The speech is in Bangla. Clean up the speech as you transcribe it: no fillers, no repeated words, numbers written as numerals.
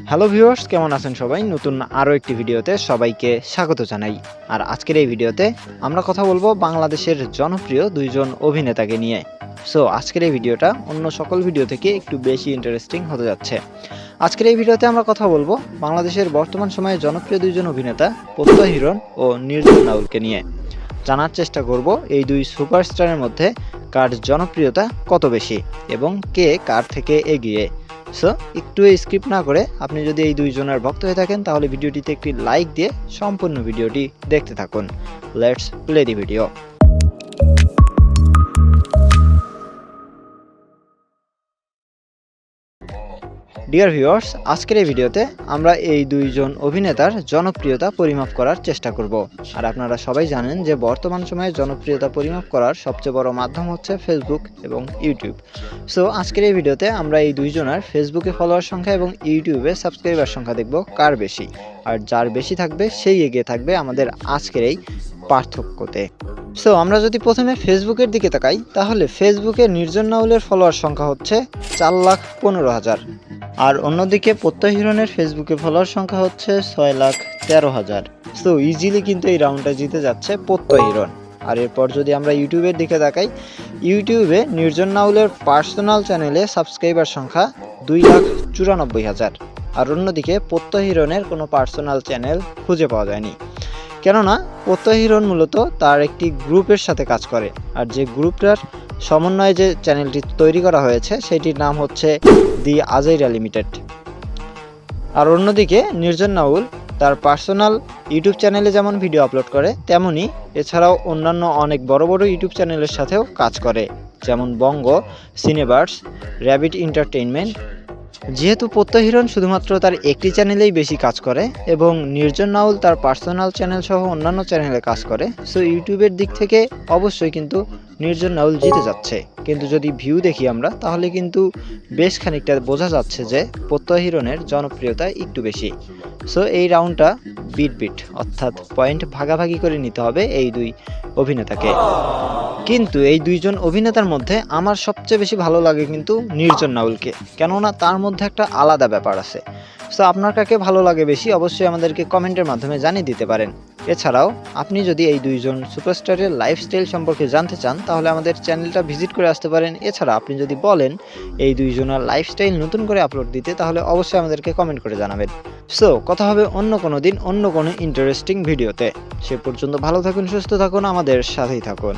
হ্যালো ভিউয়ার্স, কেমন আছেন সবাই? নতুন আরও একটি ভিডিওতে সবাইকে স্বাগত জানাই। আর আজকের এই ভিডিওতে আমরা কথা বলবো বাংলাদেশের জনপ্রিয় দুইজন অভিনেতাকে নিয়ে। সো আজকের এই ভিডিওটা অন্য সকল ভিডিও থেকে একটু বেশি ইন্টারেস্টিং হতে যাচ্ছে। আজকের এই ভিডিওতে আমরা কথা বলবো বাংলাদেশের বর্তমান সময়ে জনপ্রিয় দুইজন অভিনেতা প্রত্যয় হিরণ ও নির্জন নাউলকে নিয়ে। জানার চেষ্টা করব এই দুই সুপারস্টারের মধ্যে কার জনপ্রিয়তা কত বেশি এবং কে কার থেকে এগিয়ে। সো একটু স্কিপ না করে আপনি যদি এই দুইজনের ভক্ত হয়ে থাকেন তাহলে ভিডিওটিতে একটি লাইক দিয়ে সম্পূর্ণ ভিডিওটি দেখতে থাকুন। Let's play the video. Dear viewers, আজকের এই ভিডিওতে আমরা এই দুইজন অভিনেতার জনপ্রিয়তা পরিমাপ করার চেষ্টা করব। আর আপনারা সবাই জানেন যে বর্তমান সময়ে জনপ্রিয়তা পরিমাপ করার সবচেয়ে বড় মাধ্যম হচ্ছে ফেসবুক এবং ইউটিউব। সো আজকের এই ভিডিওতে আমরা এই দুইজনের ফেসবুকে ফলোয়ার সংখ্যা এবং ইউটিউবে সাবস্ক্রাইবার সংখ্যা দেখব কার বেশি, আর যার বেশি থাকবে সেই এগিয়ে থাকবে আমাদের আজকের এই পার্থক্যতে। সো আমরা যদি প্রথমে ফেসবুকের দিকে তাকাই তাহলে ফেসবুকে নির্জন নাউলের ফলোয়ার সংখ্যা হচ্ছে 4,15,000, আর অন্যদিকে প্রত্যয় হিরণের ফেসবুকে ফলোয়ার সংখ্যা হচ্ছে 6,13,000। সো ইজিলি কিন্তু এই রাউন্ডটা জিতে যাচ্ছে প্রত্যয় হিরণ। আর এরপর যদি আমরা ইউটিউবের দিকে তাকাই, ইউটিউবে নির্জন নাউলের পার্সোনাল চ্যানেলে সাবস্ক্রাইবার সংখ্যা 2,94,000, আর অন্যদিকে প্রত্যয় হিরণের কোনো পার্সোনাল চ্যানেল খুঁজে পাওয়া যায়নি, কেননা প্রত্যয় হিরণ মূলত তার একটি গ্রুপের সাথে কাজ করে, আর যে গ্রুপটার সমন্বয়ে যে চ্যানেলটি তৈরি করা হয়েছে সেটির নাম হচ্ছে দি আজাইরা লিমিটেড। আর অন্যদিকে নির্জন নাউল তার পার্সোনাল ইউটিউব চ্যানেলে যেমন ভিডিও আপলোড করে, তেমনি এছাড়াও অন্যান্য অনেক বড় বড় ইউটিউব চ্যানেলের সাথেও কাজ করে, যেমন বঙ্গ, সিনেবার্স, র্যাবিট এন্টারটেইনমেন্ট। যেহেতু প্রত্যয় হিরণ শুধুমাত্র তার একটি চ্যানেলেই বেশি কাজ করে এবং নির্জন নাউল তার পার্সোনাল চ্যানেল সহ অন্যান্য চ্যানেলে কাজ করে, সো ইউটিউবের দিক থেকে অবশ্যই কিন্তু নির্জন নাউল জিতে যাচ্ছে। কিন্তু যদি ভিউ দেখি আমরা তাহলে কিন্তু বেশ খানিকটা বোঝা যাচ্ছে যে প্রত্যয় হিরণের জনপ্রিয়তা একটু বেশি। সো এই রাউন্ডটা বিট অর্থাৎ পয়েন্ট ভাগাভাগি করে নিতে হবে এই দুই অভিনেতাকে। কিন্তু এই দুইজন অভিনেতার মধ্যে আমার সবচেয়ে বেশি ভালো লাগে কিন্তু নির্জন নাউলকে, কেননা তার মধ্যে একটা আলাদা ব্যাপার আছে। সো আপনার কাকে ভালো লাগে বেশি অবশ্যই আমাদেরকে কমেন্টের মাধ্যমে জানিয়ে দিতে পারেন। এছাড়াও আপনি যদি এই দুইজন সুপারস্টারের লাইফস্টাইল সম্পর্কে জানতে চান তাহলে আমাদের চ্যানেলটা ভিজিট করে আসতে পারেন। এছাড়া আপনি যদি বলেন এই দুইজনের লাইফস্টাইল নতুন করে আপলোড দিতে তাহলে অবশ্যই আমাদেরকে কমেন্ট করে জানাবেন। সো কথা হবে অন্য কোনো দিন অন্য কোনো ইন্টারেস্টিং ভিডিওতে। সে পর্যন্ত ভালো থাকুন, সুস্থ থাকুন, আমাদের সাথেই থাকুন।